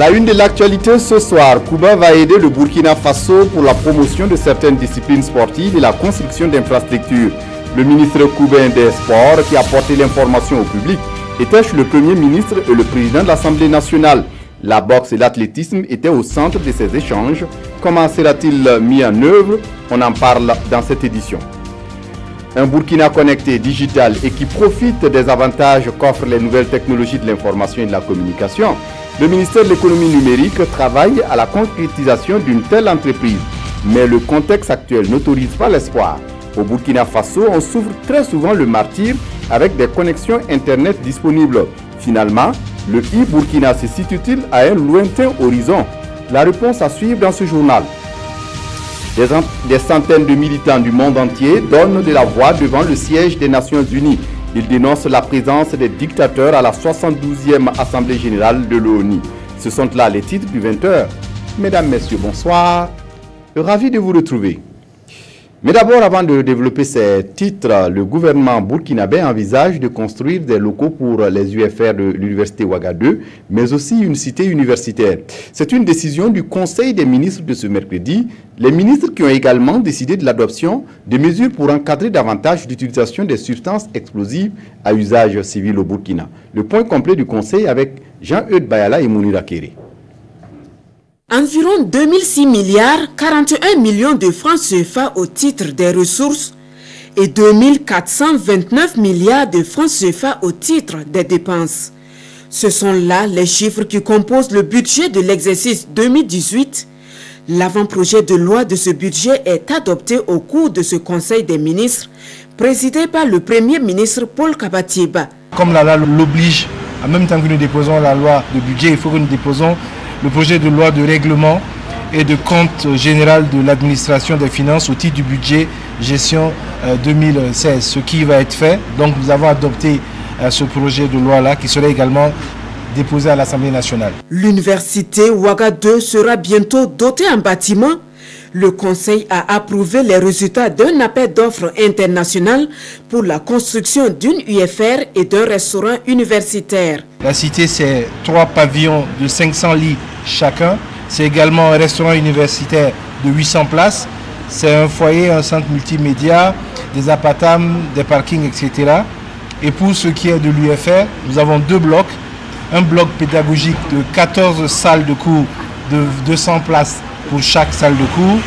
la une de l'actualité ce soir, Cuba va aider le Burkina Faso pour la promotion de certaines disciplines sportives et la construction d'infrastructures. Le ministre cubain des Sports, qui a porté l'information au public, était le Premier ministre et le président de l'Assemblée nationale. La boxe et l'athlétisme étaient au centre de ces échanges. Comment sera-t-il mis en œuvre? On en parle dans cette édition. Un Burkina connecté, digital et qui profite des avantages qu'offrent les nouvelles technologies de l'information et de la communication. Le ministère de l'économie numérique travaille à la concrétisation d'une telle entreprise. Mais le contexte actuel n'autorise pas l'espoir. Au Burkina Faso, on souffre très souvent le martyre avec des connexions Internet disponibles. Finalement, le e-Burkina se situe-t-il à un lointain horizon? La réponse à suivre dans ce journal. Des centaines de militants du monde entier donnent de la voix devant le siège des Nations Unies. Ils dénoncent la présence des dictateurs à la 72e Assemblée Générale de l'ONU. Ce sont là les titres du 20h. Mesdames, Messieurs, bonsoir. Ravi de vous retrouver. Mais d'abord, avant de développer ces titres, le gouvernement burkinabé envisage de construire des locaux pour les UFR de l'université Ouaga 2, mais aussi une cité universitaire. C'est une décision du Conseil des ministres de ce mercredi. Les ministres qui ont également décidé de l'adoption de mesures pour encadrer davantage l'utilisation des substances explosives à usage civil au Burkina. Le point complet du Conseil avec Jean-Eudes Bayala et Mounira Kéré. Environ 2006 milliards 41 millions de francs CFA au titre des ressources et 2429 milliards de francs CFA au titre des dépenses. Ce sont là les chiffres qui composent le budget de l'exercice 2018. L'avant-projet de loi de ce budget est adopté au cours de ce Conseil des ministres, présidé par le Premier ministre Paul Kaba-Thiéba. Comme la loi l'oblige, en même temps que nous déposons la loi de budget, il faut que nous déposons le projet de loi de règlement et de compte général de l'administration des finances au titre du budget gestion 2016, ce qui va être fait. Donc nous avons adopté ce projet de loi-là qui sera également déposé à l'Assemblée nationale. L'université Ouaga 2 sera bientôt dotée en bâtiment. Le Conseil a approuvé les résultats d'un appel d'offres international pour la construction d'une UFR et d'un restaurant universitaire. La cité, c'est 3 pavillons de 500 lits chacun. C'est également un restaurant universitaire de 800 places. C'est un foyer, un centre multimédia, des appartements, des parkings, etc. Et pour ce qui est de l'UFR, nous avons 2 blocs. Un bloc pédagogique de 14 salles de cours de 200 places pour chaque salle de cours,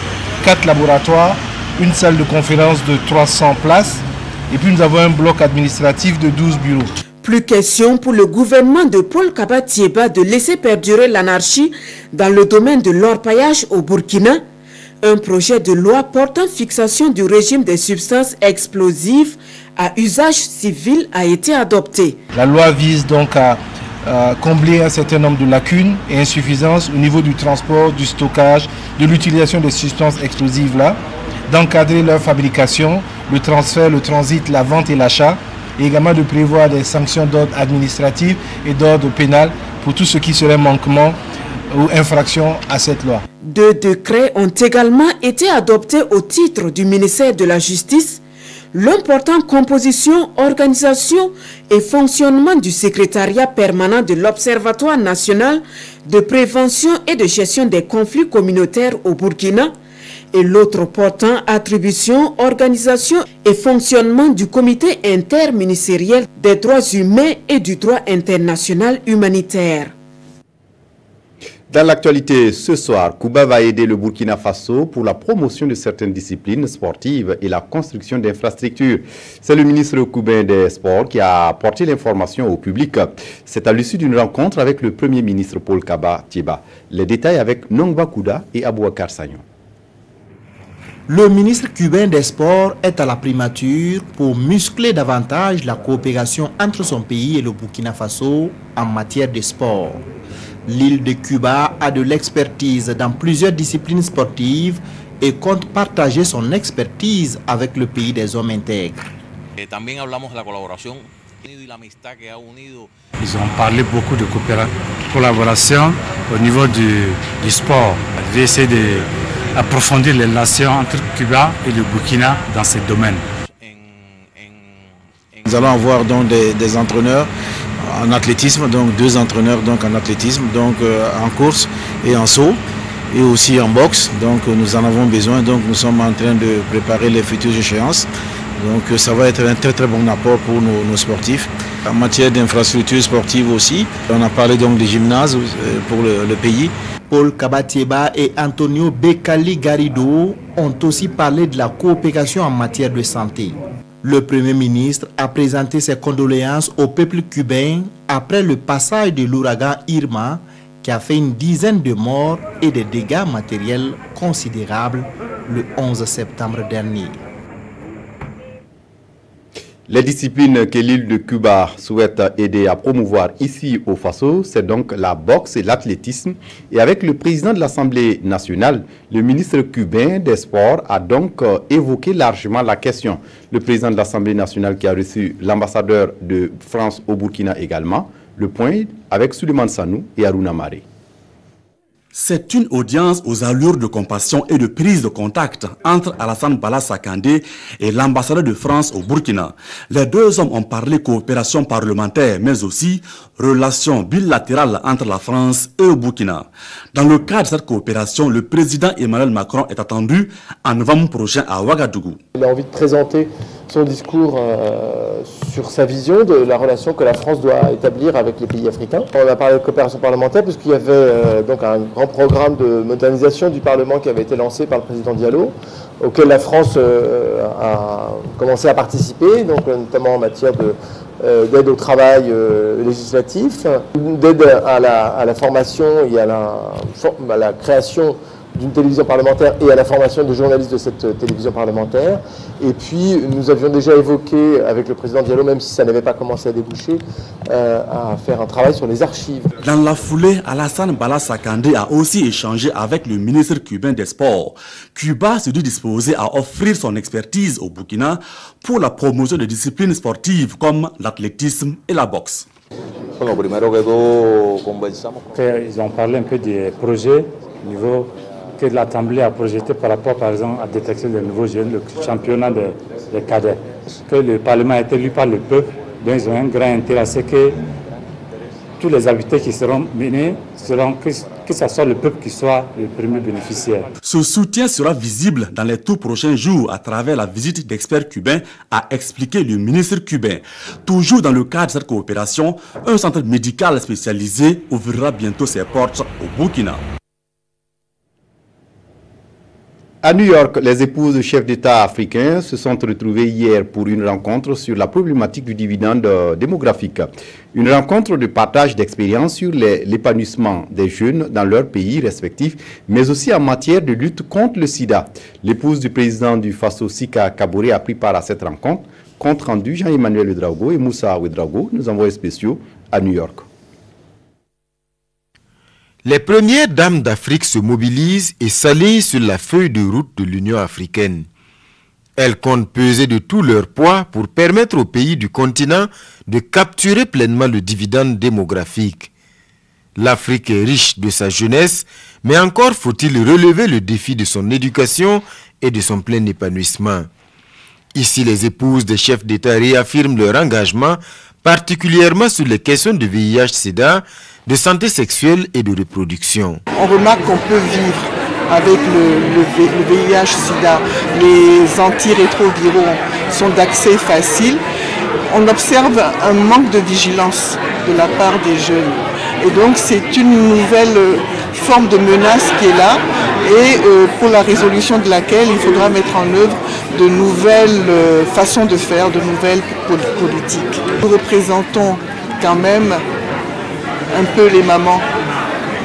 4 laboratoires, une salle de conférence de 300 places et puis nous avons un bloc administratif de 12 bureaux. Plus question pour le gouvernement de Paul Kaba-Thiéba de laisser perdurer l'anarchie dans le domaine de l'orpaillage au Burkina. Un projet de loi portant fixation du régime des substances explosives à usage civil a été adopté. La loi vise donc à combler un certain nombre de lacunes et insuffisances au niveau du transport, du stockage, de l'utilisation des substances explosives là, d'encadrer leur fabrication, le transfert, le transit, la vente et l'achat, et également de prévoir des sanctions d'ordre administratif et d'ordre pénal pour tout ce qui serait manquement ou infraction à cette loi. 2 décrets ont également été adoptés au titre du ministère de la Justice. L'un portant composition, organisation et fonctionnement du secrétariat permanent de l'Observatoire national de prévention et de gestion des conflits communautaires au Burkina et l'autre portant attribution, organisation et fonctionnement du comité interministériel des droits humains et du droit international humanitaire. Dans l'actualité ce soir, Cuba va aider le Burkina Faso pour la promotion de certaines disciplines sportives et la construction d'infrastructures. C'est le ministre cubain des Sports qui a apporté l'information au public. C'est à l'issue d'une rencontre avec le Premier ministre Paul Kaba-Thiéba. Les détails avec Nongba Kouda et Abouakar Sagnon. Le ministre cubain des Sports est à la primature pour muscler davantage la coopération entre son pays et le Burkina Faso en matière de sport. L'île de Cuba a de l'expertise dans plusieurs disciplines sportives et compte partager son expertise avec le pays des hommes intègres. Ils ont parlé beaucoup de collaboration au niveau du sport. Ils vont essayer d'approfondir les relations entre Cuba et le Burkina dans ces domaines. Nous allons avoir donc des entraîneurs en athlétisme, donc 2 entraîneurs donc en athlétisme, donc en course et en saut, et aussi en boxe. Donc nous en avons besoin, donc nous sommes en train de préparer les futures échéances. Donc ça va être un très bon apport pour nos sportifs. En matière d'infrastructures sportives aussi, on a parlé donc des gymnases pour le pays. Paul Kabatieba et Antonio Bekali Garrido ont aussi parlé de la coopération en matière de santé. Le Premier ministre a présenté ses condoléances au peuple cubain après le passage de l'ouragan Irma qui a fait une dizaine de morts et des dégâts matériels considérables le 11 septembre dernier. Les disciplines que l'île de Cuba souhaite aider à promouvoir ici au Faso, c'est donc la boxe et l'athlétisme. Et avec le président de l'Assemblée nationale, le ministre cubain des Sports a donc évoqué largement la question. Le président de l'Assemblée nationale qui a reçu l'ambassadeur de France au Burkina également. Le point avec Souleymane Sanou et Aruna Maré. C'est une audience aux allures de compassion et de prise de contact entre Alassane Bala Sakandé et l'ambassadeur de France au Burkina. Les deux hommes ont parlé coopération parlementaire, mais aussi relations bilatérales entre la France et le Burkina. Dans le cadre de cette coopération, le président Emmanuel Macron est attendu en novembre prochain à Ouagadougou. Il a envie de présenter son discours sur sa vision de la relation que la France doit établir avec les pays africains. On a parlé de coopération parlementaire puisqu'il y avait donc un grand programme de modernisation du Parlement qui avait été lancé par le président Diallo, auquel la France a commencé à participer, donc notamment en matière d'aide au travail législatif, d'aide à la formation et à la création d'une télévision parlementaire et à la formation de journalistes de cette télévision parlementaire. Et puis nous avions déjà évoqué avec le président Diallo, même si ça n'avait pas commencé à déboucher, à faire un travail sur les archives. Dans la foulée, Alassane Bala Sakandé a aussi échangé avec le ministre cubain des Sports. Cuba se dit disposé à offrir son expertise au Burkina pour la promotion de disciplines sportives comme l'athlétisme et la boxe. Ils ont parlé un peu des projets au niveau que l'Assemblée a projeté par rapport, par exemple, à la détection des nouveaux jeunes, le championnat des cadets. Que le Parlement a été élu par le peuple, donc ils ont un grand intérêt à ce que tous les habitats qui seront menés, que ce soit le peuple qui soit le premier bénéficiaire. Ce soutien sera visible dans les tout prochains jours à travers la visite d'experts cubains, a expliqué le ministre cubain. Toujours dans le cadre de cette coopération, un centre médical spécialisé ouvrira bientôt ses portes au Burkina. À New York, les épouses de chefs d'État africains se sont retrouvées hier pour une rencontre sur la problématique du dividende démographique. Une rencontre de partage d'expériences sur l'épanouissement des jeunes dans leurs pays respectifs, mais aussi en matière de lutte contre le sida. L'épouse du président du Faso, Sika Kaboré, a pris part à cette rencontre. Compte rendu Jean-Emmanuel Ouedraogo et Moussa Ouedraogo, nos envoyés spéciaux à New York. Les premières dames d'Afrique se mobilisent et s'allient sur la feuille de route de l'Union africaine. Elles comptent peser de tout leur poids pour permettre aux pays du continent de capturer pleinement le dividende démographique. L'Afrique est riche de sa jeunesse, mais encore faut-il relever le défi de son éducation et de son plein épanouissement. Ici, les épouses des chefs d'État réaffirment leur engagement, particulièrement sur les questions de VIH-Sida, de santé sexuelle et de reproduction. On remarque qu'on peut vivre avec le VIH-Sida. Les antirétroviraux sont d'accès facile. On observe un manque de vigilance de la part des jeunes. Et donc c'est une nouvelle forme de menace qui est là et pour la résolution de laquelle il faudra mettre en œuvre de nouvelles façons de faire, de nouvelles politiques. Nous représentons quand même un peu les mamans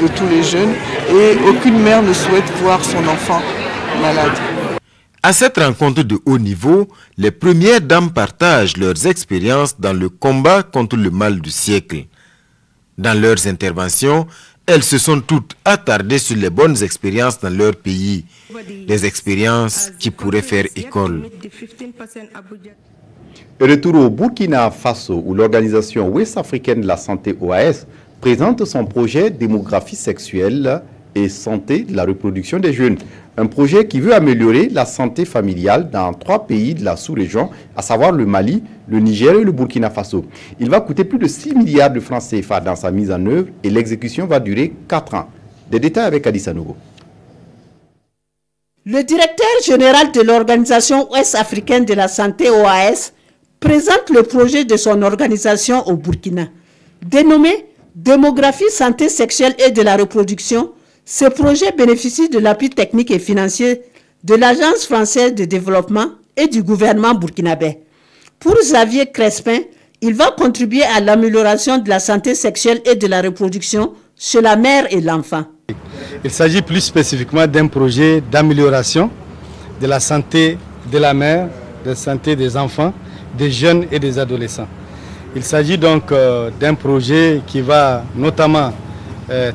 de tous les jeunes et aucune mère ne souhaite voir son enfant malade. À cette rencontre de haut niveau, les premières dames partagent leurs expériences dans le combat contre le mal du siècle. Dans leurs interventions, elles se sont toutes attardées sur les bonnes expériences dans leur pays, des expériences qui pourraient faire école. Retour au Burkina Faso, où l'organisation ouest-africaine de la santé OAS présente son projet démographie sexuelle et santé de la reproduction des jeunes. Un projet qui veut améliorer la santé familiale dans 3 pays de la sous-région, à savoir le Mali, le Niger et le Burkina Faso. Il va coûter plus de 6 milliards de francs CFA dans sa mise en œuvre et l'exécution va durer 4 ans. Des détails avec Adissa Nogo. Le directeur général de l'Organisation ouest-africaine de la santé, OAS, présente le projet de son organisation au Burkina. Dénommé Démographie, santé sexuelle et de la reproduction, ce projet bénéficie de l'appui technique et financier de l'Agence française de développement et du gouvernement burkinabé. Pour Xavier Crespin, il va contribuer à l'amélioration de la santé sexuelle et de la reproduction chez la mère et l'enfant. Il s'agit plus spécifiquement d'un projet d'amélioration de la santé de la mère, de la santé des enfants, des jeunes et des adolescents. Il s'agit donc d'un projet qui va notamment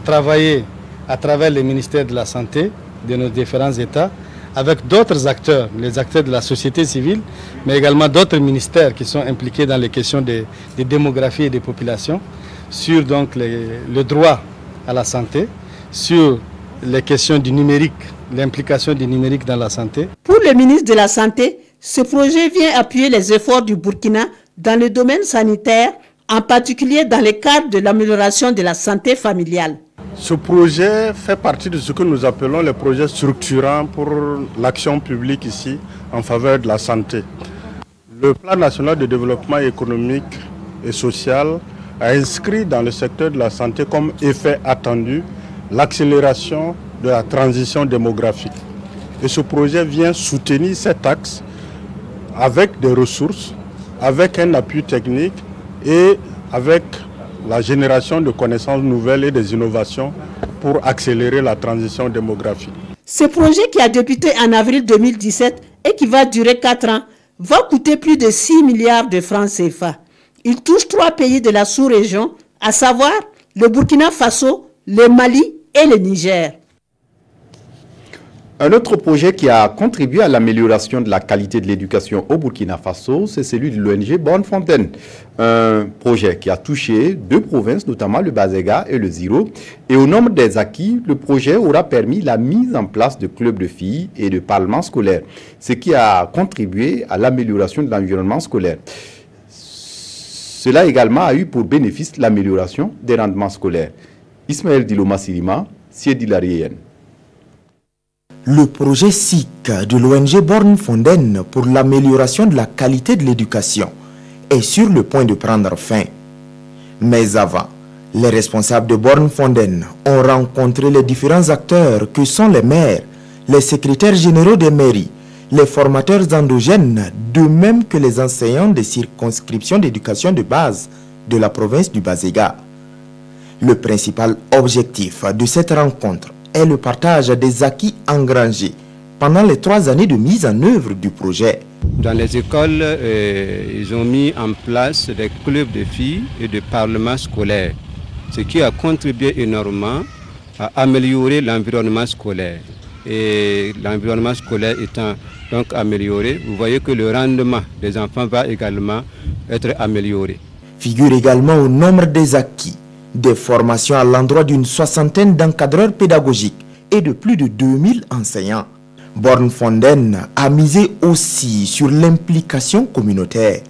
travailler à travers les ministères de la Santé de nos différents États, avec d'autres acteurs, les acteurs de la société civile, mais également d'autres ministères qui sont impliqués dans les questions de démographie et des populations, sur donc le droit à la santé, sur les questions du numérique, l'implication du numérique dans la santé. Pour le ministre de la Santé, ce projet vient appuyer les efforts du Burkina dans le domaine sanitaire, en particulier dans le cadre de l'amélioration de la santé familiale. Ce projet fait partie de ce que nous appelons les projets structurants pour l'action publique ici en faveur de la santé. Le plan national de développement économique et social a inscrit dans le secteur de la santé comme effet attendu l'accélération de la transition démographique. Et ce projet vient soutenir cet axe avec des ressources, avec un appui technique et avec la génération de connaissances nouvelles et des innovations pour accélérer la transition démographique. Ce projet qui a débuté en avril 2017 et qui va durer 4 ans va coûter plus de 6 milliards de francs CFA. Il touche 3 pays de la sous-région, à savoir le Burkina Faso, le Mali et le Niger. Un autre projet qui a contribué à l'amélioration de la qualité de l'éducation au Burkina Faso, c'est celui de l'ONG Born Fontaine. Un projet qui a touché 2 provinces, notamment le Bazega et le Ziro. Et au nombre des acquis, le projet aura permis la mise en place de clubs de filles et de parlements scolaires, ce qui a contribué à l'amélioration de l'environnement scolaire. Cela également a eu pour bénéfice l'amélioration des rendements scolaires. Ismaël Diloma Silima, Siedilarienne. Le projet SIC de l'ONG Born Fontaine pour l'amélioration de la qualité de l'éducation est sur le point de prendre fin. Mais avant, les responsables de Born Fontaine ont rencontré les différents acteurs que sont les maires, les secrétaires généraux des mairies, les formateurs endogènes, de même que les enseignants des circonscriptions d'éducation de base de la province du Bazega. Le principal objectif de cette rencontre est le partage des acquis engrangés pendant les 3 années de mise en œuvre du projet. Dans les écoles, ils ont mis en place des clubs de filles et de parlements scolaires, ce qui a contribué énormément à améliorer l'environnement scolaire. Et l'environnement scolaire étant donc amélioré, vous voyez que le rendement des enfants va également être amélioré. Figure également au nombre des acquis des formations à l'endroit d'une 60aine d'encadreurs pédagogiques et de plus de 2000 enseignants. Born Fontaine a misé aussi sur l'implication communautaire.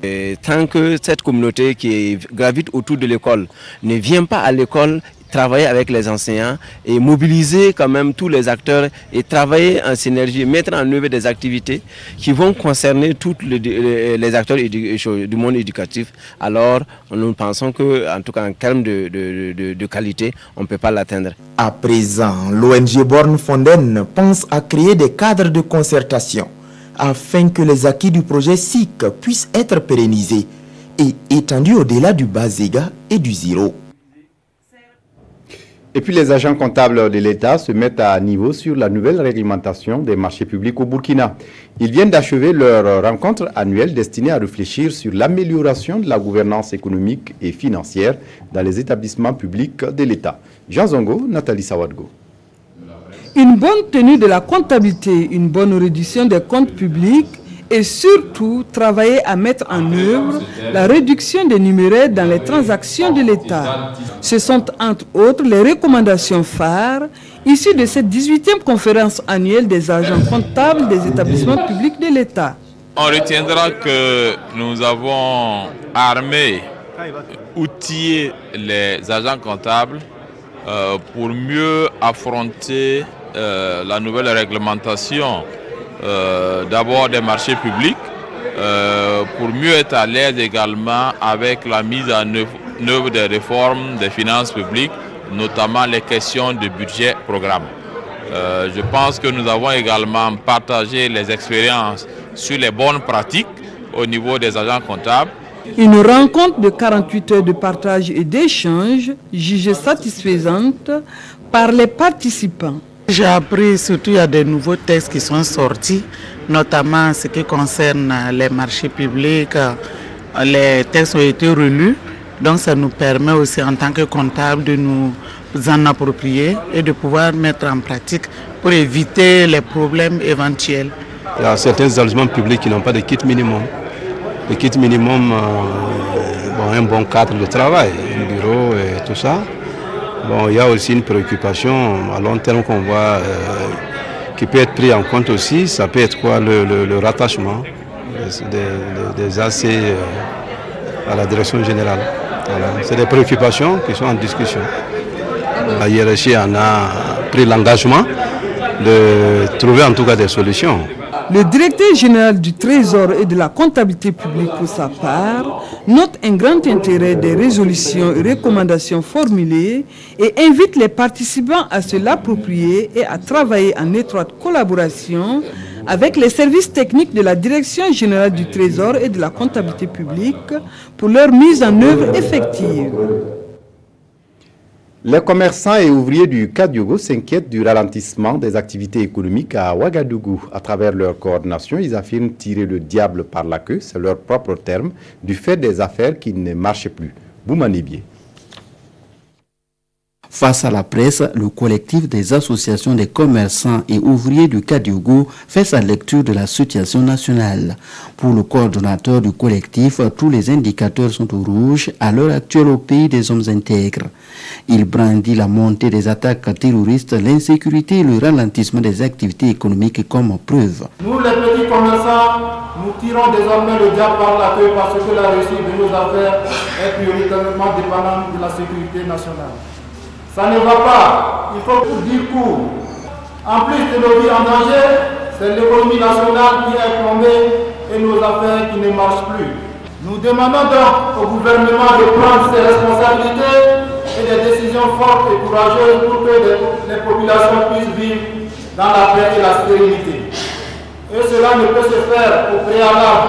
Et tant que cette communauté qui gravite autour de l'école ne vient pas à l'école travailler avec les enseignants et mobiliser quand même tous les acteurs et travailler en synergie, mettre en œuvre des activités qui vont concerner tous les acteurs du monde éducatif, alors nous pensons que, en tout cas en termes de qualité, on ne peut pas l'atteindre. À présent, l'ONG Born Fontaine pense à créer des cadres de concertation afin que les acquis du projet SIC puissent être pérennisés et étendus au-delà du Bazega et du Ziro. Et puis les agents comptables de l'État se mettent à niveau sur la nouvelle réglementation des marchés publics au Burkina. Ils viennent d'achever leur rencontre annuelle destinée à réfléchir sur l'amélioration de la gouvernance économique et financière dans les établissements publics de l'État. Jean Zongo, Nathalie Sawadgo. Une bonne tenue de la comptabilité, une bonne réduction des comptes publics et surtout travailler à mettre en œuvre la réduction des numéraires dans les transactions de l'État. Ce sont entre autres les recommandations phares issues de cette 18e conférence annuelle des agents comptables des établissements publics de l'État. On retiendra que nous avons armé, outillé les agents comptables pour mieux affronter la nouvelle réglementation d'abord des marchés publics, pour mieux être à l'aise également avec la mise en œuvre des réformes des finances publiques, notamment les questions de budget programme. Je pense que nous avons également partagé les expériences sur les bonnes pratiques au niveau des agents comptables. Une rencontre de 48 heures de partage et d'échange jugée satisfaisante par les participants. J'ai appris surtout il y a des nouveaux textes qui sont sortis, notamment ce qui concerne les marchés publics. Les textes ont été relus, donc ça nous permet aussi en tant que comptables de nous en approprier et de pouvoir mettre en pratique pour éviter les problèmes éventuels. Il y a certains établissements publics qui n'ont pas de kit minimum. Le kit minimum, un bon cadre de travail, un bureau et tout ça. Bon, il y a aussi une préoccupation à long terme qu'on voit qui peut être pris en compte aussi. Ça peut être quoi le rattachement des AC à la direction générale. Voilà. C'est des préoccupations qui sont en discussion. La hiérarchie en a pris l'engagement de trouver en tout cas des solutions. Le directeur général du Trésor et de la comptabilité publique, pour sa part, note un grand intérêt des résolutions et recommandations formulées et invite les participants à se l'approprier et à travailler en étroite collaboration avec les services techniques de la Direction générale du Trésor et de la comptabilité publique pour leur mise en œuvre effective. Les commerçants et ouvriers du Kadiogo s'inquiètent du ralentissement des activités économiques à Ouagadougou. À travers leur coordination, ils affirment tirer le diable par la queue, c'est leur propre terme, du fait des affaires qui ne marchaient plus. Boumanibié. Face à la presse, le collectif des associations des commerçants et ouvriers du Kadiogo fait sa lecture de la situation nationale. Pour le coordonnateur du collectif, tous les indicateurs sont au rouge à l'heure actuelle au pays des hommes intègres. Il brandit la montée des attaques terroristes, l'insécurité et le ralentissement des activités économiques comme preuve. Nous, les petits commerçants, nous tirons désormais le diable par la queue parce que la réussite de nos affaires est prioritairement dépendante de la sécurité nationale. Ça ne va pas, il faut dire court. En plus de nos vies en danger, c'est l'économie nationale qui est plombée et nos affaires qui ne marchent plus. Nous demandons donc au gouvernement de prendre ses responsabilités et des décisions fortes et courageuses pour que les populations puissent vivre dans la paix et la sérénité. Et cela ne peut se faire au préalable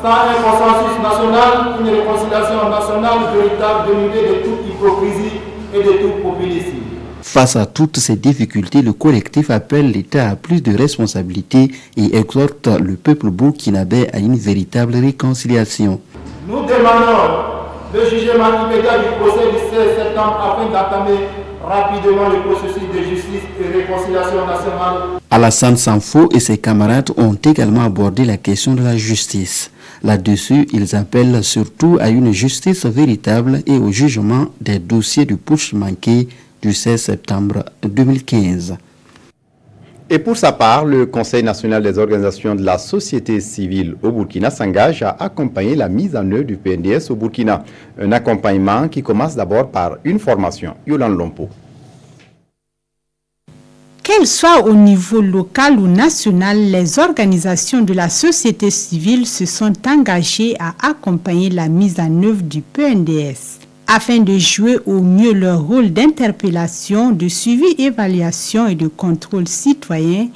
sans un consensus national, une réconciliation nationale véritable dénudée de toute hypocrisie et de tout populisme. Face à toutes ces difficultés, le collectif appelle l'État à plus de responsabilités et exhorte le peuple burkinabé à une véritable réconciliation. Nous demandons le jugement immédiat du procès du 16 septembre afin d'entamer rapidement le processus de justice et réconciliation nationale. Alassane Sanfo et ses camarades ont également abordé la question de la justice. Là-dessus, ils appellent surtout à une justice véritable et au jugement des dossiers du putsch manqué du 16 septembre 2015. Et pour sa part, le Conseil national des organisations de la société civile au Burkina s'engage à accompagner la mise en œuvre du PNDS au Burkina. Un accompagnement qui commence d'abord par une formation. Yolande Lompo. Qu'elles soient au niveau local ou national, les organisations de la société civile se sont engagées à accompagner la mise en œuvre du PNDS afin de jouer au mieux leur rôle d'interpellation, de suivi, évaluation et de contrôle citoyen.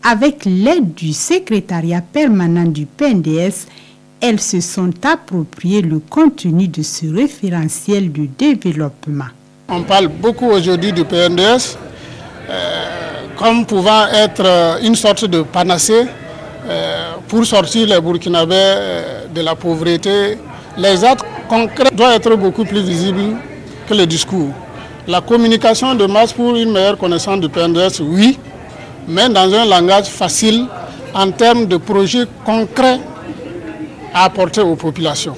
Avec l'aide du secrétariat permanent du PNDS, elles se sont appropriées le contenu de ce référentiel du développement. On parle beaucoup aujourd'hui du PNDS comme pouvant être une sorte de panacée pour sortir les Burkinabés de la pauvreté. Les actes concrets doivent être beaucoup plus visibles que le discours. La communication de masse pour une meilleure connaissance du PNDS, oui, mais dans un langage facile en termes de projets concrets à apporter aux populations.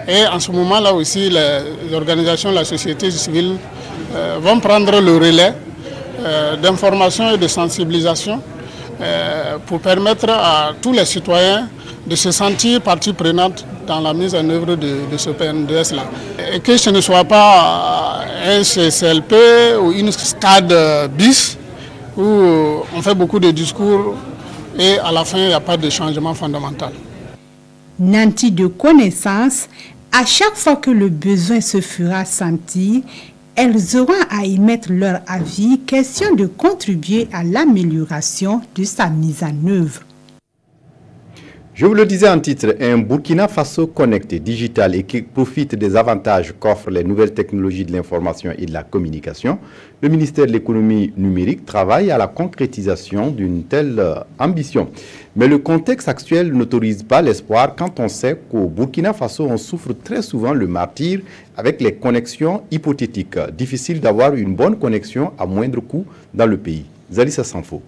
Et en ce moment-là aussi, les organisations de la société civile vont prendre le relais d'information et de sensibilisation pour permettre à tous les citoyens de se sentir partie prenante dans la mise en œuvre de ce PNDS-là. Et que ce ne soit pas un CCLP ou une SCAD bis où on fait beaucoup de discours et à la fin il n'y a pas de changement fondamental. Nantis de connaissances, à chaque fois que le besoin se fera sentir, elles auront à y mettre leur avis, question de contribuer à l'amélioration de sa mise en œuvre. Je vous le disais en titre, un Burkina Faso connecté, digital et qui profite des avantages qu'offrent les nouvelles technologies de l'information et de la communication. Le ministère de l'économie numérique travaille à la concrétisation d'une telle ambition. Mais le contexte actuel n'autorise pas l'espoir quand on sait qu'au Burkina Faso, on souffre très souvent le martyre avec les connexions hypothétiques. Difficile d'avoir une bonne connexion à moindre coût dans le pays. Zalissa Sanfo.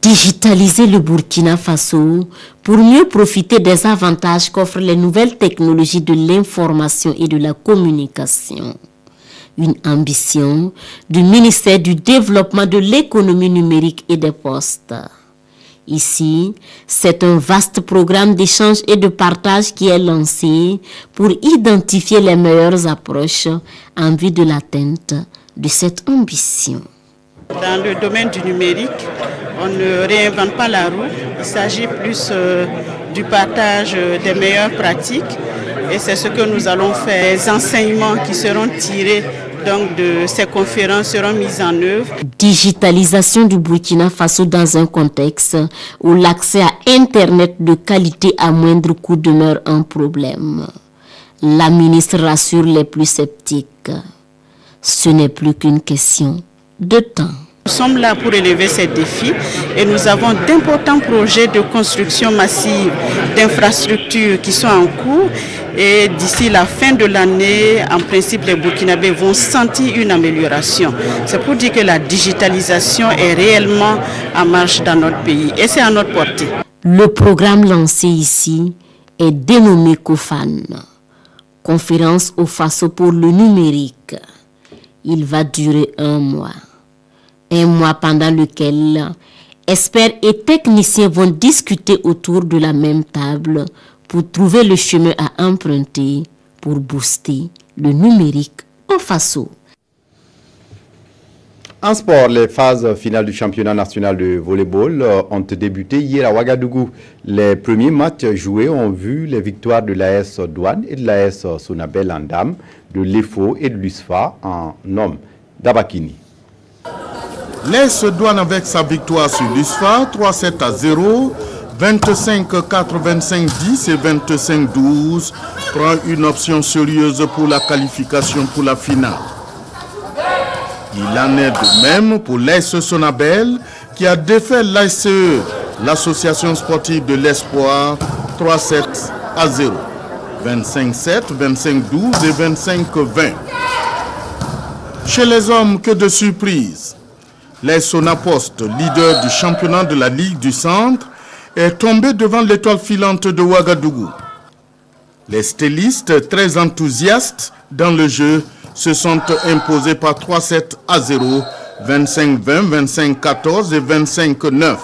Digitaliser le Burkina Faso pour mieux profiter des avantages qu'offrent les nouvelles technologies de l'information et de la communication. Une ambition du ministère du Développement de l'économie numérique et des postes. Ici, c'est un vaste programme d'échange et de partage qui est lancé pour identifier les meilleures approches en vue de l'atteinte de cette ambition. Dans le domaine du numérique, on ne réinvente pas la roue, il s'agit plus du partage des meilleures pratiques et c'est ce que nous allons faire. Les enseignements qui seront tirés donc, de ces conférences seront mis en œuvre. Digitalisation du Burkina Faso dans un contexte où l'accès à Internet de qualité à moindre coût demeure un problème. La ministre rassure les plus sceptiques. Ce n'est plus qu'une question de temps. Nous sommes là pour relever ces défis et nous avons d'importants projets de construction massive d'infrastructures qui sont en cours et d'ici la fin de l'année, en principe, les Burkinabés vont sentir une amélioration. C'est pour dire que la digitalisation est réellement en marche dans notre pays et c'est à notre portée. Le programme lancé ici est dénommé COFAN, Conférence au Faso pour le numérique. Il va durer 1 mois. Un mois pendant lequel experts et techniciens vont discuter autour de la même table pour trouver le chemin à emprunter pour booster le numérique au Faso. En sport, les phases finales du championnat national de volleyball ont débuté hier à Ouagadougou. Les premiers matchs joués ont vu les victoires de l'AS Douane et de l'AS Sonabel en dames, de l'EFO et de l'USFA en hommes. Dabakini. L'AS Douane avec sa victoire sur l'USFA, 3-7-0, 25-4-25-10 et 25-12, prend une option sérieuse pour la qualification pour la finale. Il en est de même pour l'AS Sonabel qui a défait l'ASE, l'association sportive de l'Espoir, 3-7-0, 25-7, 25-12 et 25-20. Chez les hommes, que de surprises. Les Sonapost, leader du championnat de la Ligue du Centre, est tombé devant l'étoile filante de Ouagadougou. Les stylistes, très enthousiastes dans le jeu, se sont imposés par 3-7-0, 25-20, 25-14 et 25-9.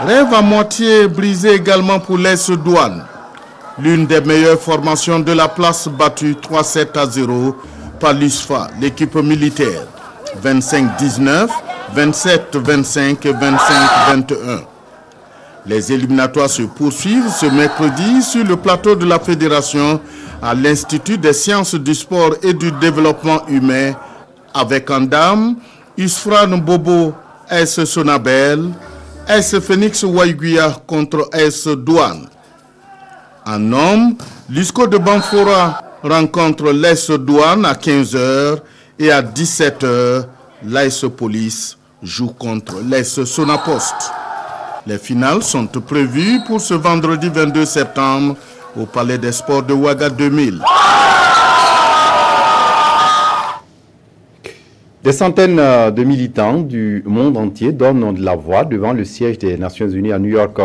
Rêve à moitié brisé également pour l'AS Douane, l'une des meilleures formations de la place battue 3-7-0 par l'USFA, l'équipe militaire. 25-19, 27-25 et 25-21. Les éliminatoires se poursuivent ce mercredi sur le plateau de la Fédération à l'Institut des sciences du sport et du développement humain avec en dames Usfran Bobo AS Sonabel, AS Phoenix Waiguia contre AS Douane. En homme, l'USCO de Banfora rencontre l'AS Douane à 15h et à 17h, l'AS Police joue contre l'AS Sonapost. Les finales sont prévues pour ce vendredi 22 septembre au Palais des Sports de Ouaga 2000. Des centaines de militants du monde entier donnent la voix devant le siège des Nations Unies à New York.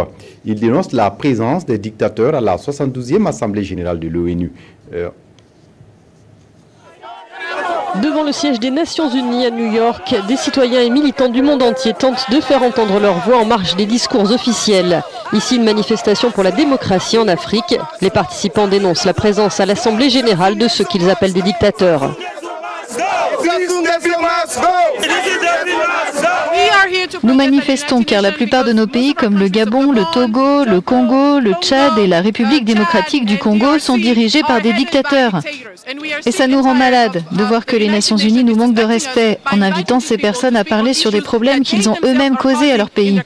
Ils dénoncent la présence des dictateurs à la 72e Assemblée générale de l'ONU. Devant le siège des Nations Unies à New York, des citoyens et militants du monde entier tentent de faire entendre leur voix en marge des discours officiels. Ici, une manifestation pour la démocratie en Afrique. Les participants dénoncent la présence à l'Assemblée générale de ceux qu'ils appellent des dictateurs. Nous manifestons car la plupart de nos pays comme le Gabon, le Togo, le Congo, le Tchad et la République démocratique du Congo sont dirigés par des dictateurs. Et ça nous rend malades de voir que les Nations Unies nous manquent de respect en invitant ces personnes à parler sur des problèmes qu'ils ont eux-mêmes causés à leur pays.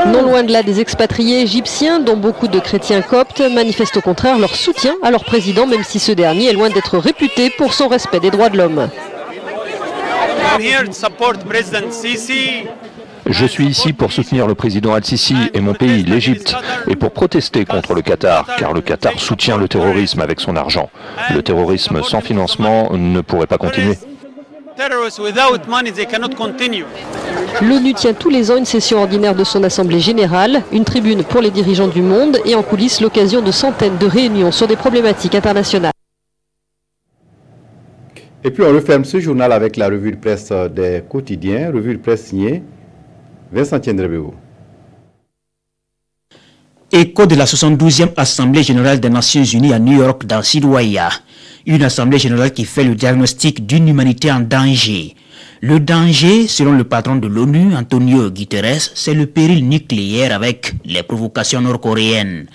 Non loin de là, des expatriés égyptiens, dont beaucoup de chrétiens coptes, manifestent au contraire leur soutien à leur président, même si ce dernier est loin d'être réputé pour son respect des droits de l'homme. Je suis ici pour soutenir le président Al-Sisi et mon pays, l'Égypte, et pour protester contre le Qatar, car le Qatar soutient le terrorisme avec son argent. Le terrorisme sans financement ne pourrait pas continuer. L'ONU tient tous les ans une session ordinaire de son Assemblée générale, une tribune pour les dirigeants du monde et en coulisses l'occasion de centaines de réunions sur des problématiques internationales. Et puis on referme ce journal avec la revue de presse des quotidiens, revue de presse signée Vincent Tiendrebeo. Écho de la 72e Assemblée générale des Nations Unies à New York dans Sidwaya. Une assemblée générale qui fait le diagnostic d'une humanité en danger. Le danger, selon le patron de l'ONU, Antonio Guterres, c'est le péril nucléaire avec les provocations nord-coréennes.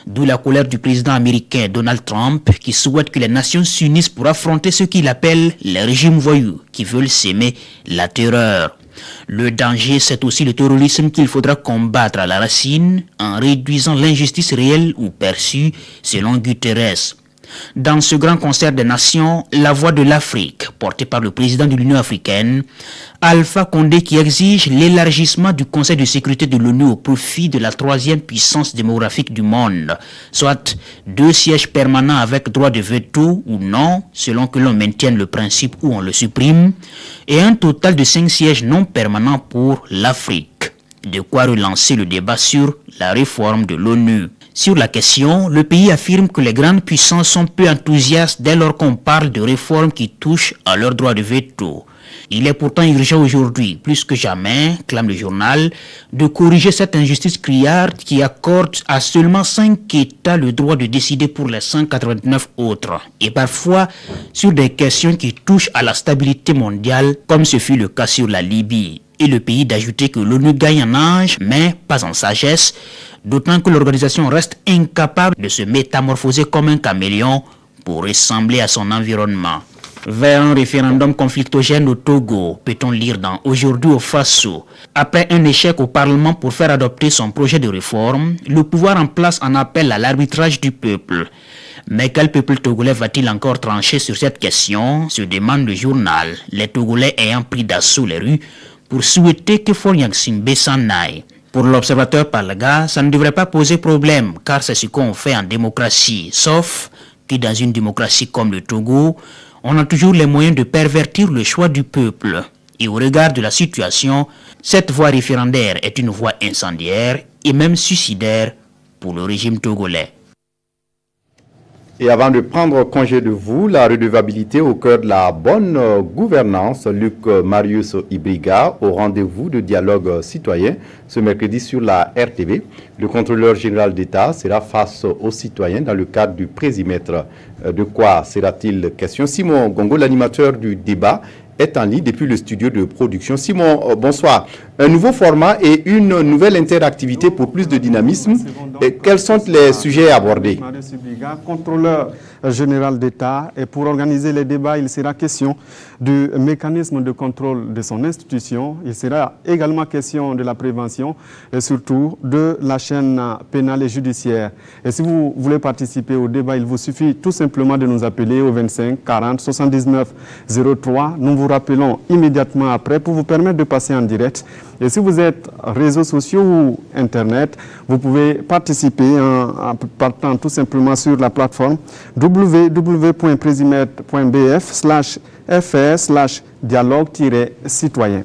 D'où la colère du président américain Donald Trump qui souhaite que les nations s'unissent pour affronter ce qu'il appelle les régimes voyous qui veulent s'aimer la terreur. Le danger, c'est aussi le terrorisme qu'il faudra combattre à la racine en réduisant l'injustice réelle ou perçue, selon Guterres. Dans ce grand concert des nations, la voix de l'Afrique, portée par le président de l'Union africaine, Alpha Condé, qui exige l'élargissement du Conseil de sécurité de l'ONU au profit de la troisième puissance démographique du monde, soit 2 sièges permanents avec droit de veto ou non, selon que l'on maintienne le principe ou on le supprime, et un total de 5 sièges non permanents pour l'Afrique. De quoi relancer le débat sur la réforme de l'ONU. Sur la question, le pays affirme que les grandes puissances sont peu enthousiastes dès lors qu'on parle de réformes qui touchent à leur droit de veto. Il est pourtant urgent aujourd'hui, plus que jamais, clame le journal, de corriger cette injustice criarde qui accorde à seulement 5 États le droit de décider pour les 189 autres, et parfois sur des questions qui touchent à la stabilité mondiale, comme ce fut le cas sur la Libye. Et le pays d'ajouter que l'ONU gagne en âge, mais pas en sagesse, d'autant que l'organisation reste incapable de se métamorphoser comme un caméléon pour ressembler à son environnement. Vers un référendum conflictogène au Togo, peut-on lire dans Aujourd'hui au Faso. Après un échec au Parlement pour faire adopter son projet de réforme, le pouvoir en place en appelle à l'arbitrage du peuple. Mais quel peuple togolais va-t-il encore trancher sur cette question, se demande le journal, les Togolais ayant pris d'assaut les rues pour souhaiter que Faure Gnassingbé s'en aille. Pour l'observateur Palaga, ça ne devrait pas poser problème, car c'est ce qu'on fait en démocratie, sauf que dans une démocratie comme le Togo, on a toujours les moyens de pervertir le choix du peuple. Et au regard de la situation, cette voie référendaire est une voie incendiaire et même suicidaire pour le régime togolais. Et avant de prendre congé de vous, la redevabilité au cœur de la bonne gouvernance, Luc Marius Ibriga au rendez-vous de dialogue citoyen ce mercredi sur la RTV. Le contrôleur général d'État sera face aux citoyens dans le cadre du présimètre. De quoi sera-t-il question? Simon Gongo, l'animateur du débat, est en ligne depuis le studio de production. Simon, bonsoir. Un nouveau format et une nouvelle interactivité pour plus de dynamisme. Et quels sont les sujets abordés? Contrôleur général d'État, et pour organiser les débats, il sera question du mécanisme de contrôle de son institution. Il sera également question de la prévention et surtout de la chaîne pénale et judiciaire. Et si vous voulez participer au débat, il vous suffit tout simplement de nous appeler au 25 40 79 03. Nous vous rappelons immédiatement après pour vous permettre de passer en direct. Et si vous êtes réseaux sociaux ou Internet, vous pouvez participer en partant tout simplement sur la plateforme www.presimed.bf/fr/dialogue-citoyen.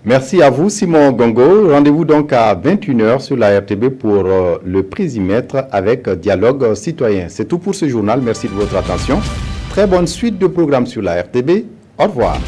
Merci à vous, Simon Gongo. Rendez-vous donc à 21h sur la RTB pour le Présimètre avec Dialogue Citoyen. C'est tout pour ce journal. Merci de votre attention. Très bonne suite de programmes sur la RTB. Au revoir.